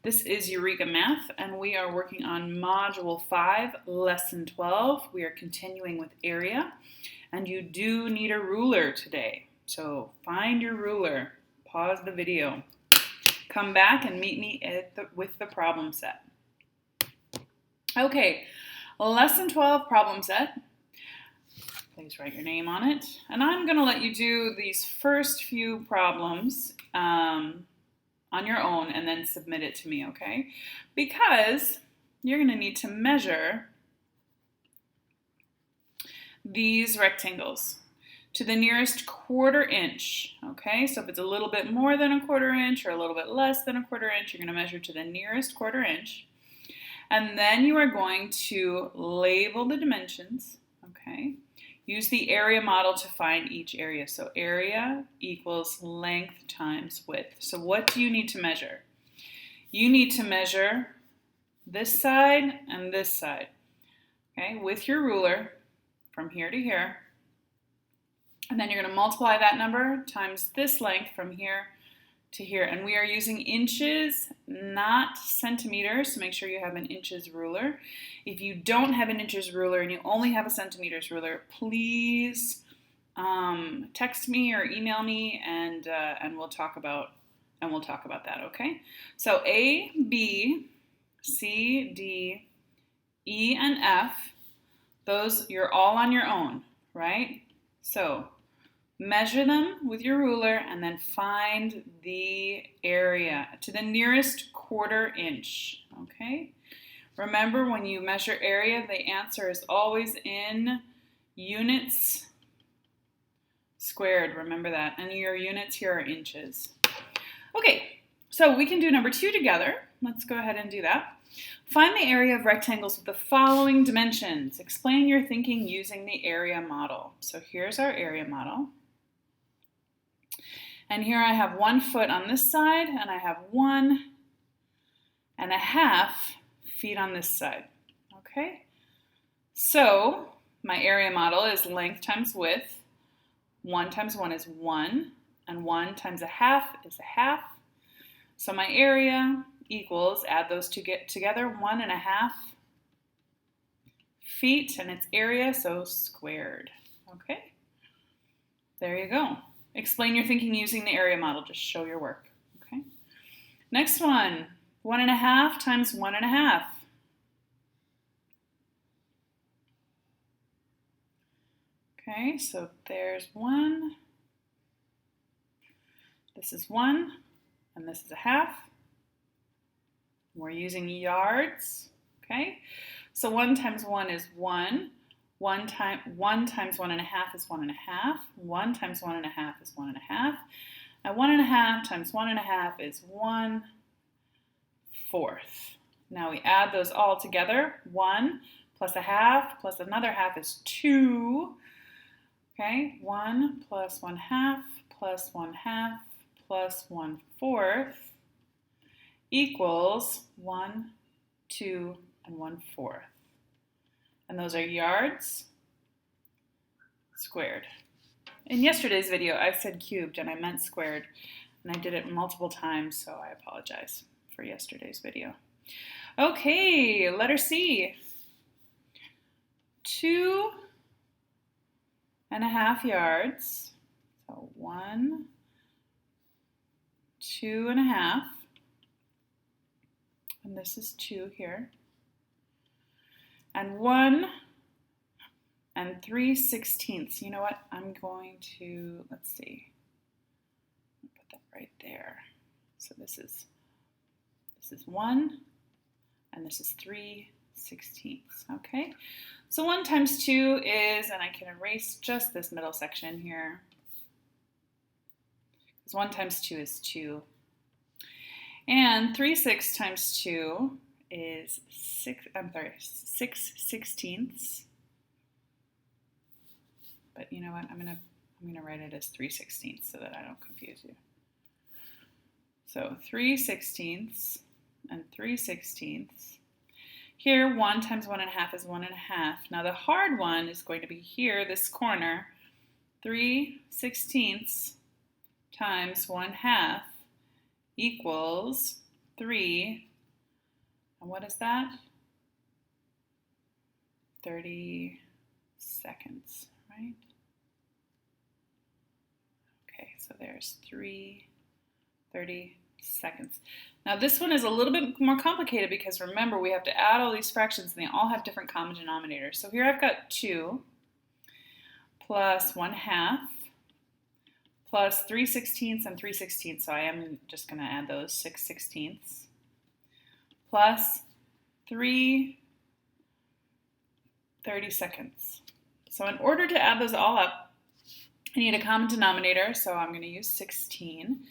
This is Eureka Math, and we are working on Module 5, Lesson 12. We are continuing with area, and you do need a ruler today. So find your ruler, pause the video, come back and meet me with the problem set. Okay, Lesson 12 problem set. Please write your name on it. And I'm going to let you do these first few problems on your own and then submit it to me, okay? Because you're going to need to measure these rectangles to the nearest 1/4 inch, okay? So if it's a little bit more than a 1/4 inch or a little bit less than a 1/4 inch, you're going to measure to the nearest 1/4 inch. And then you are going to label the dimensions, okay? Use the area model to find each area. So area equals length times width. So what do you need to measure? You need to measure this side and this side, okay, with your ruler from here to here. And then you're going to multiply that number times this length from here to here. And we are using inches, not centimeters, so make sure you have an inches ruler. If you don't have an inches ruler and you only have a centimeters ruler, please text me or email me, and we'll talk about that. Okay? So A, B, C, D, E, and F. Those you're all on your own, right? So measure them with your ruler and then find the area to the nearest 1/4 inch, okay? Remember, when you measure area, the answer is always in units squared. Remember that. And your units here are inches. Okay, so we can do number 2 together. Let's go ahead and do that. Find the area of rectangles with the following dimensions. Explain your thinking using the area model. So here's our area model. And here I have 1 foot on this side, and I have 1.5 feet on this side, okay? So my area model is length times width. 1 times 1 is 1, and 1 times 1/2 is 1/2. So my area equals, add those two together, 1.5 feet, and it's area, so squared, okay? There you go. Explain your thinking using the area model. Just show your work, okay? Next one, 1.5 times 1.5. Okay, so there's 1. This is 1, and this is 1/2. We're using yards, okay? So 1 times 1 is 1. 1 times 1.5 is 1.5. 1 times 1.5 is 1.5. And 1.5 times 1.5 is 1/4. Now we add those all together. 1 plus 1/2 plus another 1/2 is 2. Okay, 1 plus 1/2 plus 1/2 plus 1/4 equals 1, 2, and 1/4. And those are yards squared. In yesterday's video, I said cubed and I meant squared, and I did it multiple times, so I apologize for yesterday's video. Okay, letter C. 2.5 yards. So 1, 2.5. And this is 2 here. And 1 3/16. You know what? I'm going to, let's see. Put that right there. So this is 1, and this is 3/16. Okay? So 1 times 2 is, and I can erase just this middle section here, because 1 times 2 is 2. And 3/6 times 2 is 6/16. But you know what? I'm gonna write it as 3/16 so that I don't confuse you. So 3/16 and 3/16. Here, 1 times 1.5 is 1.5. Now the hard one is going to be here, this corner. 3/16 times 1/2 equals 3 And what is that? 30 seconds, right? Okay, so there's 30 seconds. Now this one is a little bit more complicated because remember we have to add all these fractions and they all have different common denominators. So here I've got 2 plus 1/2 plus 3/16 and 3/16. So I am just going to add those 6/16 plus 3 30 seconds. So in order to add those all up, I need a common denominator, so I'm going to use 16.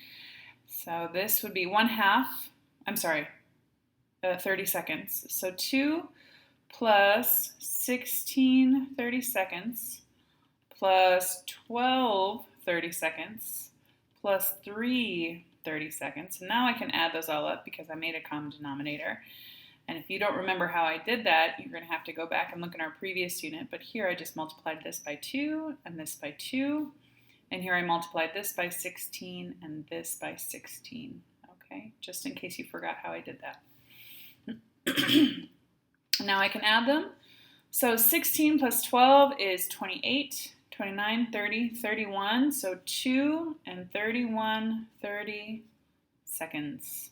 So this would be 30 seconds. So 2 plus 16 30 seconds plus 12 30 seconds plus 3 30 seconds. And now I can add those all up because I made a common denominator. And if you don't remember how I did that, you're going to have to go back and look in our previous unit. But here I just multiplied this by 2 and this by 2. And here I multiplied this by 16 and this by 16. Okay, just in case you forgot how I did that. Now I can add them. So 16 plus 12 is 28, 29, 30, 31. So 2 and 31, 30 seconds.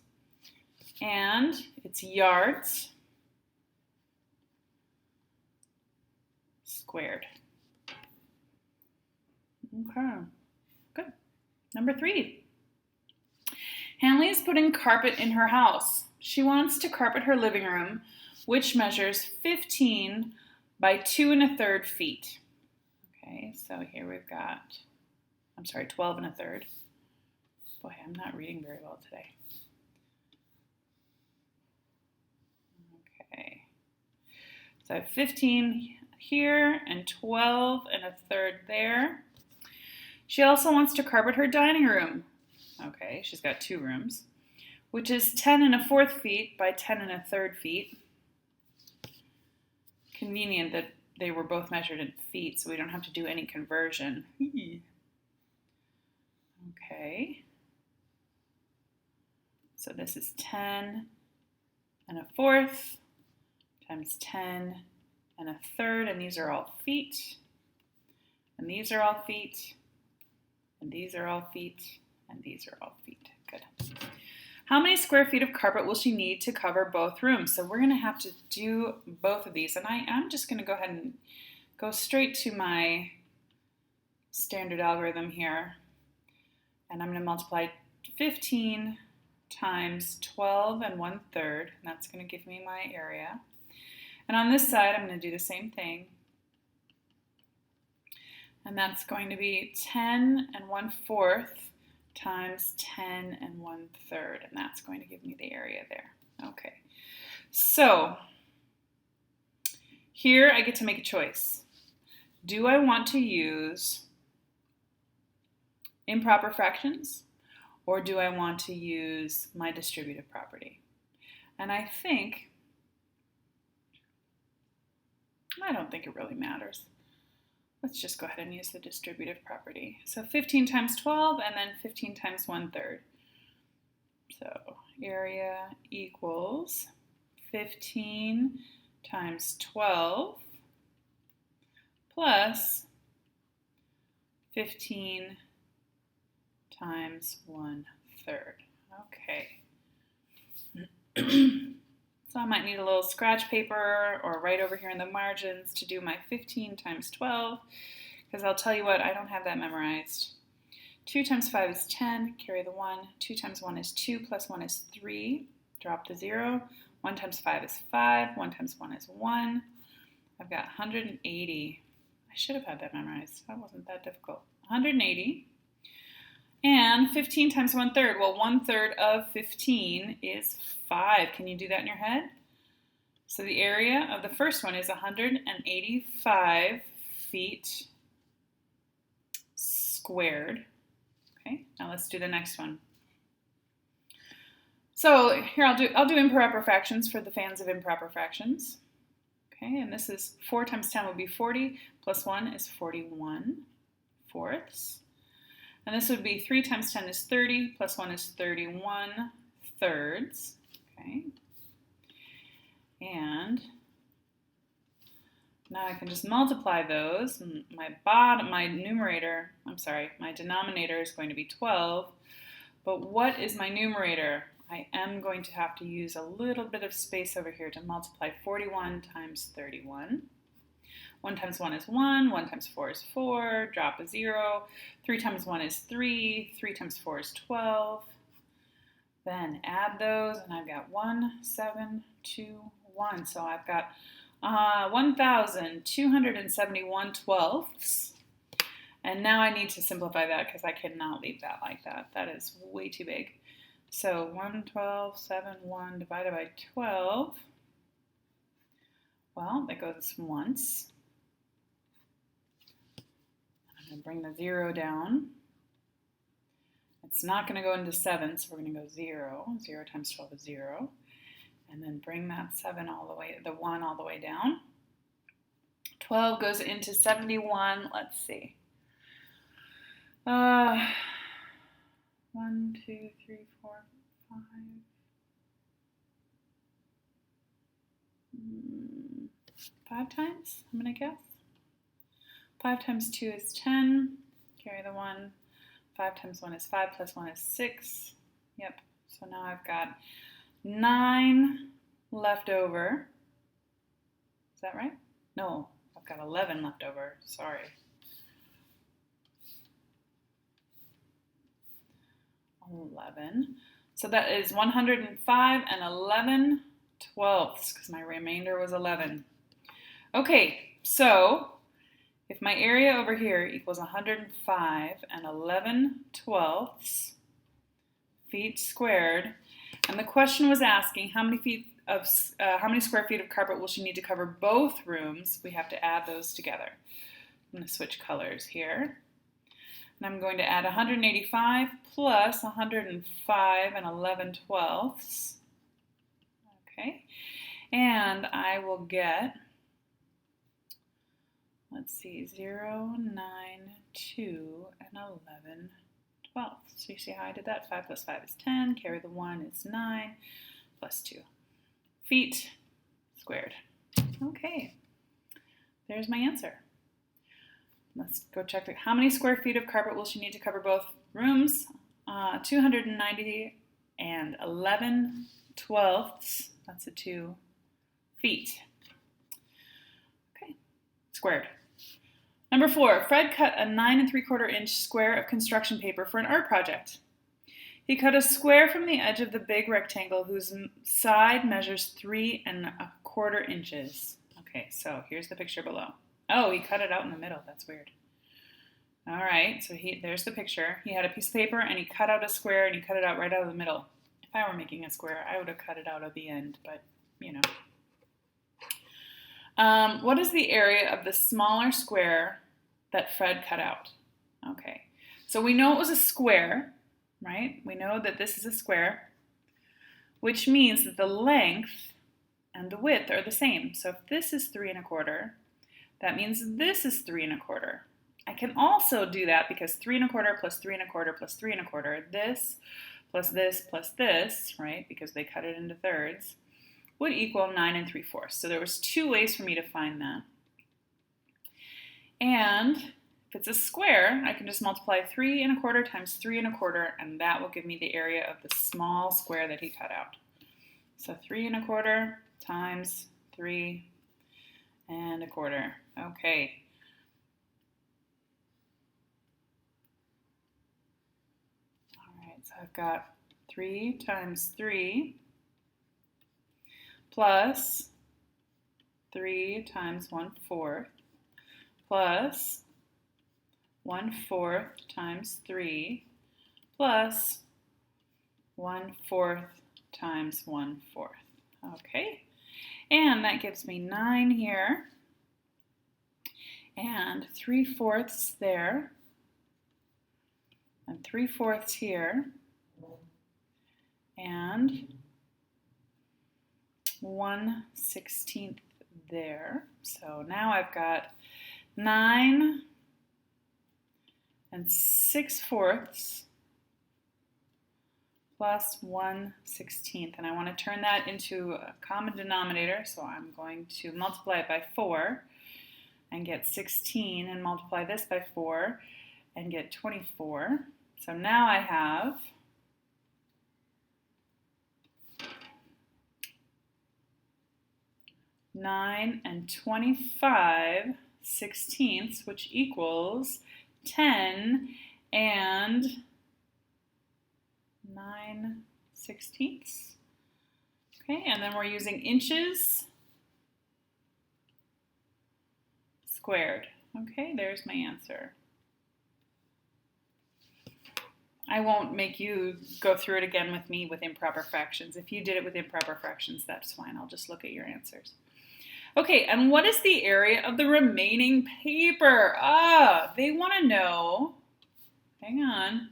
And it's yards squared. Okay, good. Number 3. Hanley is putting carpet in her house. She wants to carpet her living room, which measures 15 by 2 1/3 feet. Okay, so here we've got, 12 1/3. Boy, I'm not reading very well today. Okay, so I have 15 here and 12 1/3 there. She also wants to carpet her dining room. Okay, she's got 2 rooms, which is 10 1/4 feet by 10 1/3 feet. Convenient that they were both measured in feet, so we don't have to do any conversion. Okay. So this is 10 1/4 times 10 1/3, and these are all feet. And these are all feet. And these are all feet. And these are all feet. Good. How many square feet of carpet will she need to cover both rooms? So we're going to have to do both of these. And I'm just going to go ahead and go straight to my standard algorithm here. And I'm going to multiply 15 times 12 1/3. And that's going to give me my area. And on this side, I'm going to do the same thing. And that's going to be 10 1/4 times 10 1/3, and that's going to give me the area there. Okay, so here I get to make a choice. Do I want to use improper fractions, or do I want to use my distributive property? And I don't think it really matters. Let's just go ahead and use the distributive property. So 15 times 12 and then 15 times 1/3. So area equals 15 times 12 plus 15 times 1/3. Okay. So I might need a little scratch paper or right over here in the margins to do my 15 times 12, because I'll tell you what, I don't have that memorized. 2 times 5 is 10, carry the 1. 2 times 1 is 2, plus 1 is 3, drop the 0. 1 times 5 is 5, 1 times 1 is 1. I've got 180. I should have had that memorized. That wasn't that difficult. 180. And 15 times 1/3. Well, 1/3 of 15 is 5. Can you do that in your head? So the area of the first one is 185 feet squared. Okay, now let's do the next one. So here I'll do improper fractions for the fans of improper fractions. Okay, and this is 4 times 10 will be 40, plus 1 is 41 fourths. And this would be 3 times 10 is 30, plus 1 is 31 thirds. Okay. And now I can just multiply those. My denominator is going to be 12. But what is my numerator? I am going to have to use a little bit of space over here to multiply 41 times 31. 1 times 1 is 1, 1 times 4 is 4, drop a 0. 3 times 1 is 3, 3 times 4 is 12. Then add those, and I've got 1, 7, 2, 1. So I've got 1,271 twelfths. And now I need to simplify that because I cannot leave that like that. That is way too big. So 11271 divided by 12. Well, that goes once. I'm going to bring the 0 down. It's not going to go into 7, so we're going to go 0. 0 times 12 is 0. And then bring that 7 all the way, the 1 all the way down. 12 goes into 71. Let's see. 1, 2, 3, 4, 5. 5 times, I'm going to guess. 5 times 2 is 10. Carry the 1. 5 times 1 is 5, plus 1 is 6. Yep, so now I've got 9 left over. Is that right? No, I've got 11 left over. Sorry. 11. So that is 105 and 11 twelfths because my remainder was 11. Okay, so if my area over here equals 105 and 11 twelfths feet squared, and the question was asking how many square feet of carpet will she need to cover both rooms, we have to add those together. I'm going to switch colors here. And I'm going to add 185 plus 105 and 11 twelfths. Okay. And I will get, let's see, 0, 9, 2, and 11 twelfths. So you see how I did that? 5 plus 5 is 10. Carry the 1 is 9 plus 2. Feet squared. Okay. There's my answer. Let's go check how many square feet of carpet will she need to cover both rooms? 290 and 11 twelfths. That's a 2 feet. Okay, squared. Number 4, Fred cut a 9 3/4 inch square of construction paper for an art project. He cut a square from the edge of the big rectangle whose side measures 3 1/4 inches. Okay, so here's the picture below. Oh, he cut it out in the middle. That's weird. All right, so there's the picture. He had a piece of paper and he cut out a square and he cut it out right out of the middle. If I were making a square, I would have cut it out at the end, but you know. What is the area of the smaller square that Fred cut out? Okay, so we know it was a square, right? We know that this is a square, which means that the length and the width are the same. So if this is 3 1/4, that means this is 3 1/4. I can also do that because 3 1/4 plus 3 1/4 plus 3 1/4, this plus this plus this, right, because they cut it into thirds, would equal 9 3/4. So there was 2 ways for me to find that. And if it's a square, I can just multiply 3 1/4 times 3 1/4, and that will give me the area of the small square that he cut out. So 3 1/4 times 3 1/4. Okay. All right, so I've got 3 times 3 plus 3 times 1/4 plus 1/4 times 3 plus 1/4 times 1/4. Okay, and that gives me 9 here and 3/4 there and 3/4 here and 1/16 there. So now I've got 9 6/4 plus 1/16. And I want to turn that into a common denominator, so I'm going to multiply it by 4 and get 16, and multiply this by 4 and get 24. So now I have 9 and 25/16, which equals 10 and 9/16. Okay, and then we're using inches squared. Okay, there's my answer. I won't make you go through it again with me with improper fractions. If you did it with improper fractions, that's fine. I'll just look at your answers. Okay, and what is the area of the remaining paper? They want to know, hang on,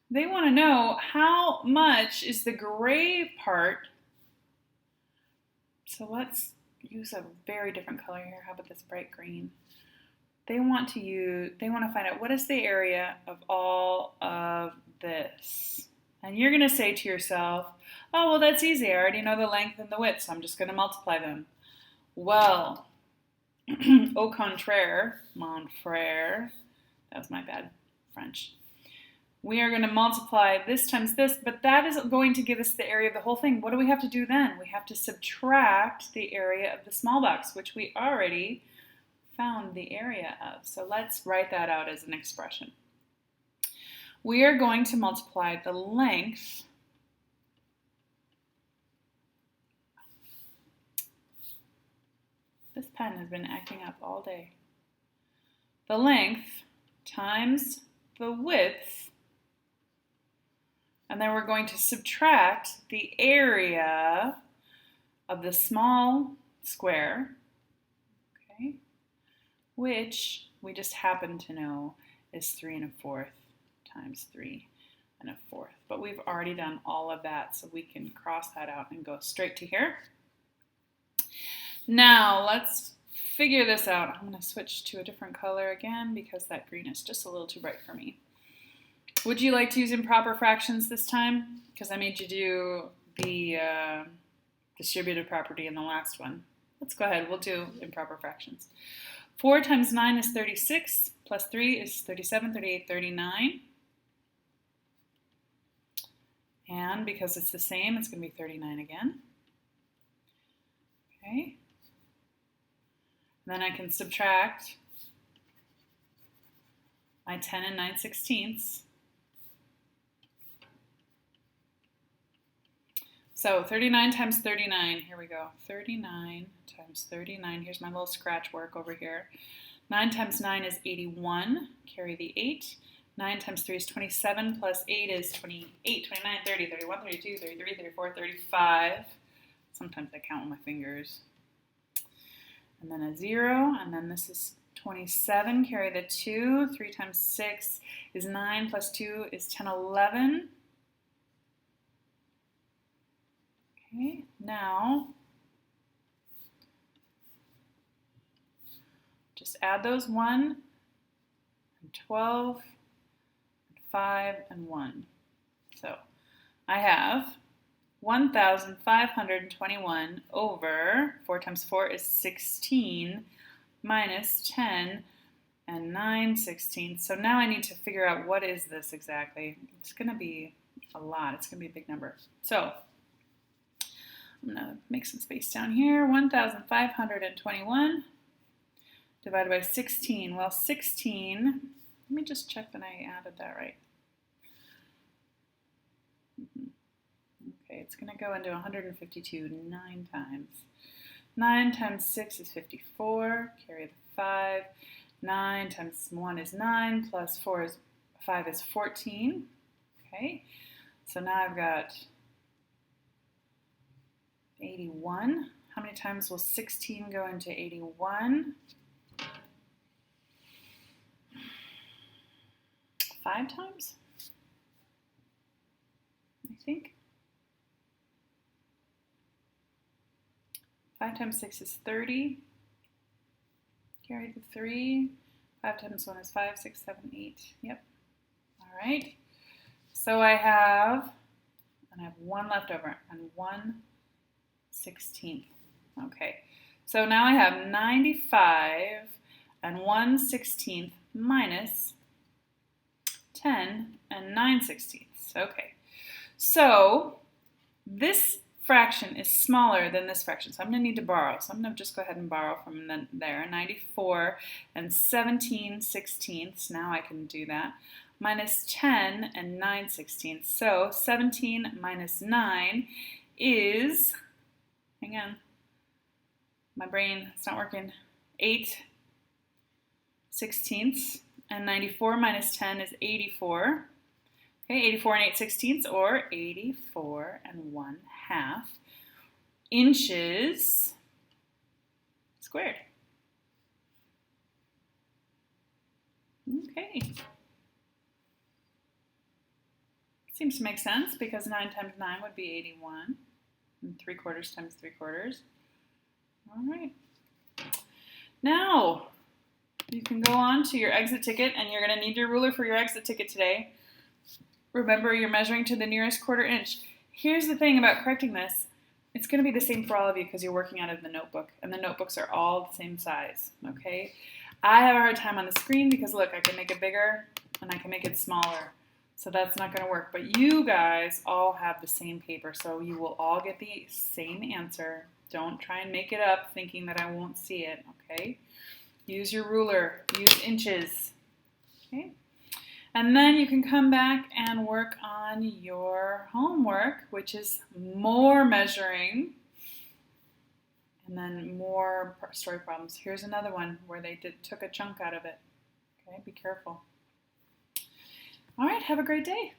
they want to know how much is the gray part. So let's use a very different color here. How about this bright green? They want to find out what is the area of all of this. And you're going to say to yourself, oh, well, that's easy. I already know the length and the width, so I'm just going to multiply them. Well, au contraire, mon frère, that was my bad French. We are going to multiply this times this, but that is going to give us the area of the whole thing. What do we have to do then? We have to subtract the area of the small box, which we already found the area of. So let's write that out as an expression. We are going to multiply the length This pen has been acting up all day. The length times the width, and then we're going to subtract the area of the small square, okay, which we just happen to know is 3 1/4 times 3 1/4. But we've already done all of that, so we can cross that out and go straight to here. Now let's figure this out. I'm going to switch to a different color again because that green is just a little too bright for me. Would you like to use improper fractions this time? Because I made you do the distributive property in the last one. Let's go ahead. We'll do improper fractions. 4 times 9 is 36, plus 3 is 37, 38, 39. And because it's the same, it's going to be 39 again. Okay. Then I can subtract my 10 and 9/16. So 39 times 39, here we go. 39 times 39, here's my little scratch work over here. 9 times 9 is 81, carry the 8. 9 times 3 is 27, plus 8 is 28, 29, 30, 31, 32, 33, 34, 35. Sometimes I count with my fingers. And then a 0, and then this is 27, carry the 2. 3 times 6 is 9, plus 2 is 10, 11. Okay, now just add those 1, and 12, and 5, and 1. So I have 1,521 over 4 times 4 is 16 minus 10 and 9/16. So now I need to figure out what is this exactly. It's going to be a lot. It's going to be a big number. So I'm going to make some space down here. 1,521 divided by 16. Well, 16, let me just check that I added that right. Okay, it's going to go into 152 9 times. 9 times 6 is 54, carry the 5. 9 times 1 is 9, plus 5 is 14. Okay, so now I've got 81. How many times will 16 go into 81? 5 times, I think. 5 times 6 is 30. Carry the 3. 5 times 1 is 5, 6, 7, 8. Yep. All right. So I have and I have 1 left over, and 1/16. Okay, so now I have 95 and 1/16 minus 10 and 9/16. Okay, so this fraction is smaller than this fraction, so I'm going to need to borrow. So I'm going to just go ahead and borrow from there. 94 and 17/16. Now I can do that. Minus 10 and 9/16. So 17 minus 9 is, hang on, my brain, it's not working, 8/16. And 94 minus 10 is 84. Okay, 84 and 8/16, or 84 and 1/2 inches squared. Okay. Seems to make sense because 9 times 9 would be 81. And 3/4 times 3/4. All right. Now, you can go on to your exit ticket, and you're going to need your ruler for your exit ticket today. Remember, you're measuring to the nearest 1/4 inch. Here's the thing about correcting this. It's going to be the same for all of you because you're working out of the notebook, and the notebooks are all the same size, okay? I have a hard time on the screen because, look, I can make it bigger and I can make it smaller, so that's not going to work. But you guys all have the same paper, so you will all get the same answer. Don't try and make it up thinking that I won't see it, okay? Use your ruler, use inches, okay? And then you can come back and work on your homework, which is more measuring and then more story problems. Here's another one where they took a chunk out of it. Okay, be careful. All right, have a great day.